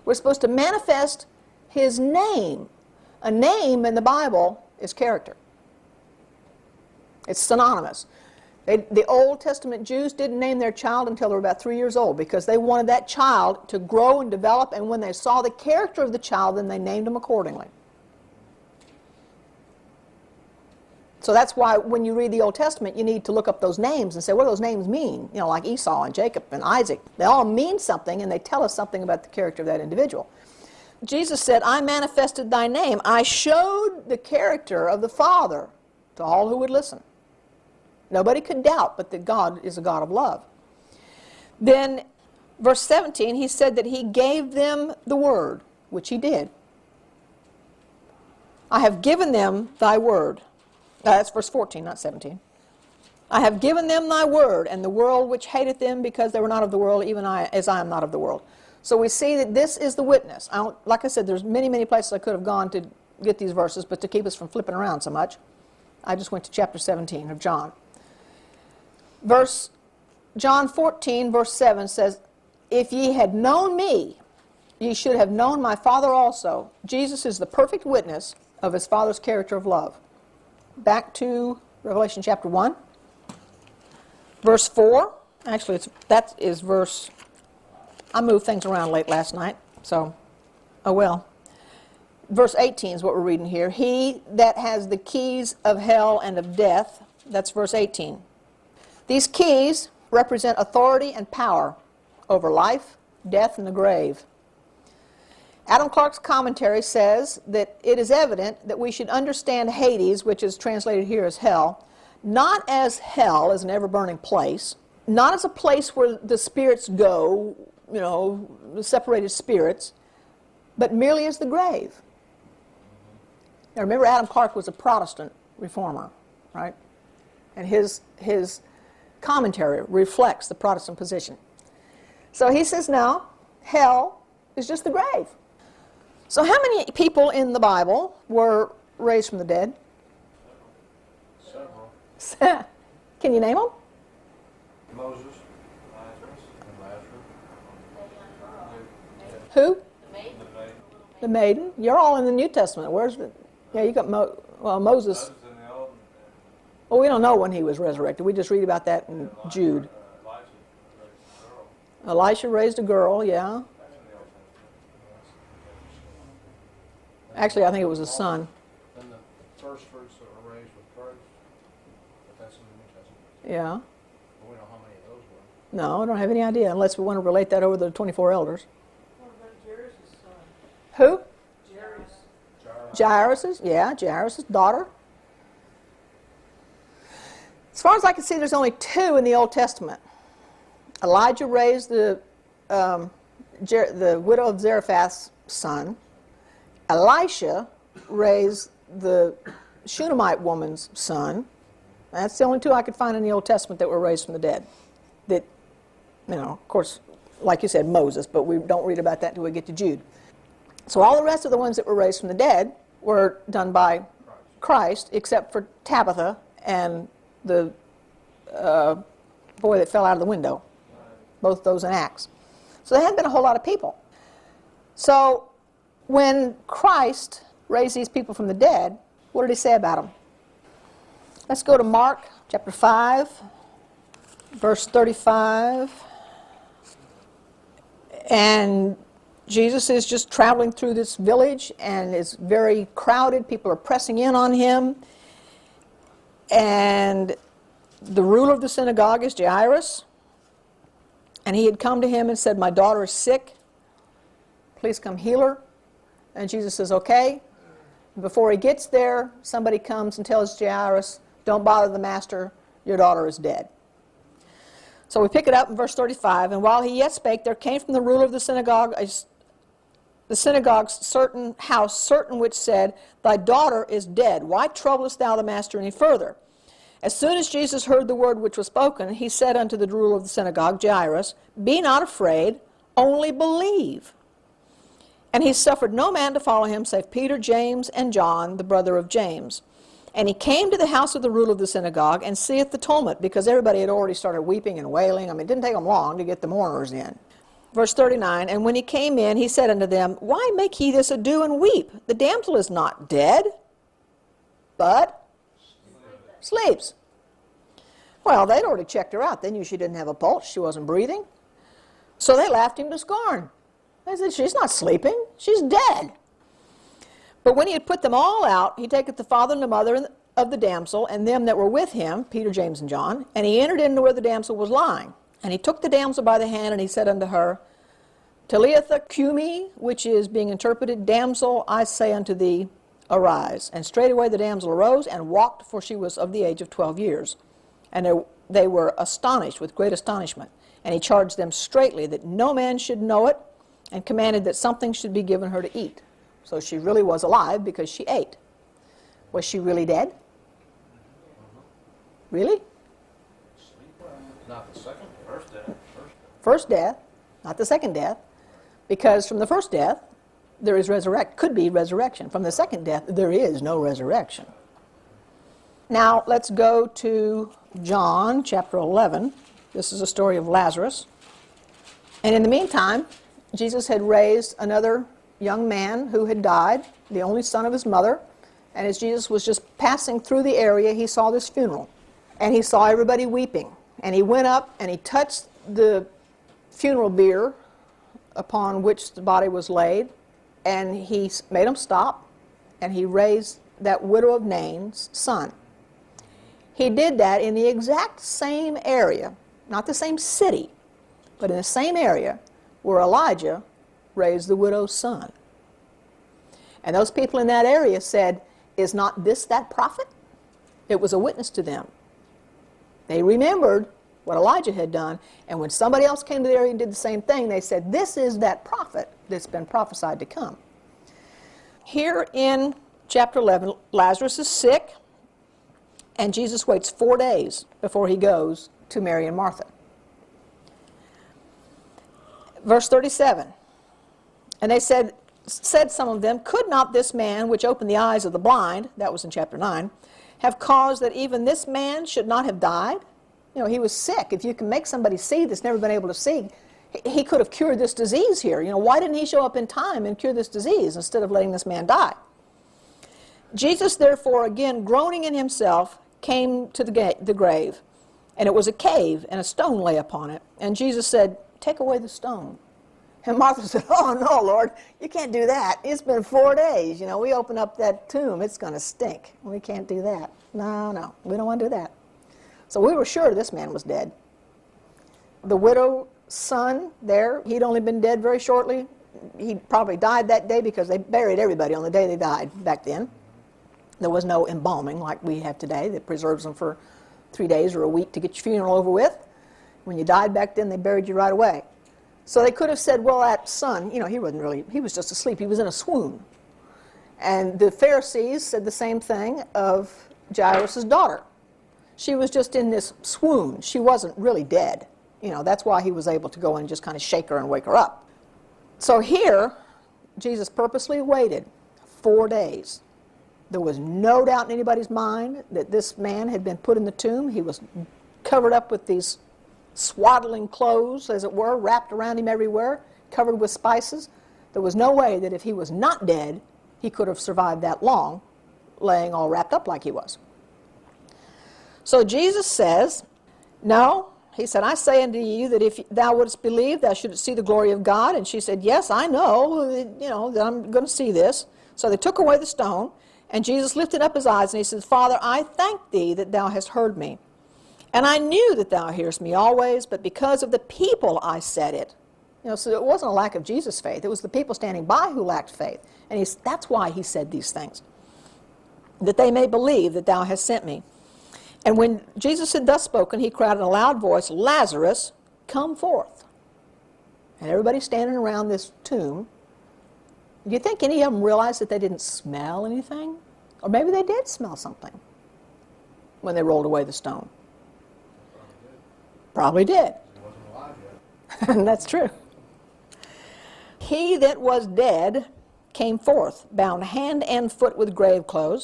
We're supposed to manifest His name. A name in the Bible is character. It's synonymous. The Old Testament Jews didn't name their child until they were about 3 years old because they wanted that child to grow and develop, and when they saw the character of the child, then they named him accordingly. So that's why when you read the Old Testament, you need to look up those names and say, what do those names mean? You know, like Esau and Jacob and Isaac. They all mean something, and they tell us something about the character of that individual. Jesus said, I manifested thy name. I showed the character of the Father to all who would listen. Nobody could doubt but that God is a God of love. Then, verse 17, he said that he gave them the word, which he did. I have given them thy word. That's verse 14, not 17. I have given them thy word, and the world which hateth them because they were not of the world, even as I am not of the world. So we see that this is the witness. Like I said, there's many, many places I could have gone to get these verses, but to keep us from flipping around so much, I just went to chapter 17 of John. John 14, verse 7 says, if ye had known me, ye should have known my Father also. Jesus is the perfect witness of his Father's character of love. Back to Revelation chapter 1, verse 4. Actually, that is verse... I moved things around late last night, so, oh well. Verse 18 is what we're reading here. He that has the keys of hell and of death, that's verse 18. These keys represent authority and power over life, death, and the grave. Adam Clarke's commentary says that it is evident that we should understand Hades, which is translated here as hell, not as hell, as an ever-burning place, not as a place where the spirits go, you know, the separated spirits, but merely as the grave. Now remember, Adam Clarke was a Protestant reformer, right? And his commentary reflects the Protestant position. So he says, no, hell is just the grave. So how many people in the Bible were raised from the dead? Several. Can you name them? Moses, Lazarus, and Who? the maiden. The maiden. You're all in the New Testament. Where's the... Yeah, you got Moses. Moses in the Old. Well, we don't know when he was resurrected. We just read about that in Jude. Elisha raised a girl, yeah. Actually, I think it was a son. Then the first fruits that were raised with Christ, but that's in the New Testament. Yeah. But we don't know how many of those were. No, I don't have any idea, unless we want to relate that over the 24 elders. What about Jairus' son? Who? Jairus. Jairus', yeah, Jairus' daughter. As far as I can see, there's only two in the Old Testament. Elijah raised the widow of Zarephath's son. Elisha raised the Shunammite woman's son. That's the only two I could find in the Old Testament that were raised from the dead. That, you know, of course, like you said, Moses, but we don't read about that until we get to Jude. So all the rest of the ones that were raised from the dead were done by Christ, except for Tabitha and the boy that fell out of the window. Both those in Acts. So there hadn't been a whole lot of people. So when Christ raised these people from the dead, what did he say about them? Let's go to Mark chapter 5, verse 35. And Jesus is just traveling through this village, and it's very crowded. People are pressing in on him. And the ruler of the synagogue is Jairus. And he had come to him and said, my daughter is sick. Please come heal her. And Jesus says, okay. Before he gets there, somebody comes and tells Jairus, don't bother the master, your daughter is dead. So we pick it up in verse 35. And while he yet spake, there came from the ruler of the synagogue's certain house, certain which said, thy daughter is dead. Why troublest thou the master any further? As soon as Jesus heard the word which was spoken, he said unto the ruler of the synagogue, Jairus, be not afraid, only believe. And he suffered no man to follow him, save Peter, James, and John, the brother of James. And he came to the house of the ruler of the synagogue, and seeth the tumult, because everybody had already started weeping and wailing. I mean, it didn't take them long to get the mourners in. Verse 39, and when he came in, he said unto them, Why make ye this ado and weep? The damsel is not dead, but sleeps. Well, they'd already checked her out. They knew she didn't have a pulse. She wasn't breathing. So they laughed him to scorn. They said, She's not sleeping. She's dead. But when he had put them all out, he taketh the father and the mother of the damsel, and them that were with him, Peter, James, and John, and he entered into where the damsel was lying. And he took the damsel by the hand, and he said unto her, Talitha cumi, which is being interpreted, Damsel, I say unto thee, arise. And straightway the damsel arose and walked, for she was of the age of 12 years. And they were astonished with great astonishment. And he charged them straitly that no man should know it, and commanded that something should be given her to eat. So she really was alive because she ate. Was she really dead? Really? Not the second, first death. First death, not the second death, because from the first death there is could be resurrection. From the second death there is no resurrection. Now let's go to John chapter 11. This is a story of Lazarus. And in the meantime, Jesus had raised another young man who had died, the only son of his mother. And as Jesus was just passing through the area, he saw this funeral. And he saw everybody weeping. And he went up and he touched the funeral bier upon which the body was laid. And he made them stop. And he raised that widow of Nain's son. He did that in the exact same area, not the same city, but in the same area where Elijah raised the widow's son. And those people in that area said, Is not this that prophet? It was a witness to them. They remembered what Elijah had done, and when somebody else came to the area and did the same thing, they said, This is that prophet that's been prophesied to come. Here in chapter 11, Lazarus is sick, and Jesus waits 4 days before he goes to Mary and Martha. Verse 37, and they said some of them, Could not this man which opened the eyes of the blind, that was in chapter 9, have caused that even this man should not have died? You know, he was sick. If you can make somebody see that's never been able to see, he could have cured this disease here. You know, why didn't he show up in time and cure this disease instead of letting this man die? Jesus, therefore, again groaning in himself, came to the grave. And it was a cave, and a stone lay upon it. And Jesus said, Take away the stone. And Martha said, Oh, no, Lord, you can't do that. It's been 4 days. You know, we open up that tomb, it's going to stink. We can't do that. No, we don't want to do that. So we were sure this man was dead. The widow's son there, he'd only been dead very shortly. He probably died that day because they buried everybody on the day they died back then. There was no embalming like we have today that preserves them for 3 days or a week to get your funeral over with. When you died back then, they buried you right away. So they could have said, well, that son, you know, he was just asleep. He was in a swoon. And the Pharisees said the same thing of Jairus' daughter. She was just in this swoon. She wasn't really dead. You know, that's why he was able to go and just kind of shake her and wake her up. So here, Jesus purposely waited 4 days. There was no doubt in anybody's mind that this man had been put in the tomb. He was covered up with these swaddling clothes, as it were, wrapped around him everywhere, covered with spices. There was no way that if he was not dead, he could have survived that long, laying all wrapped up like he was. So Jesus says, no, he said, I say unto you that if thou wouldst believe, thou shouldst see the glory of God. And she said, yes, I know, that I'm going to see this. So they took away the stone, and Jesus lifted up his eyes, and he said, Father, I thank thee that thou hast heard me. And I knew that thou hearest me always, but because of the people I said it. So it wasn't a lack of Jesus' faith. It was the people standing by who lacked faith. And that's why he said these things, that they may believe that thou hast sent me. And when Jesus had thus spoken, he cried in a loud voice, Lazarus, come forth. And everybody standing around this tomb, do you think any of them realized that they didn't smell anything? Or maybe they did smell something when they rolled away the stone. Probably did. He wasn't alive yet. That's true. He that was dead came forth, bound hand and foot with grave clothes,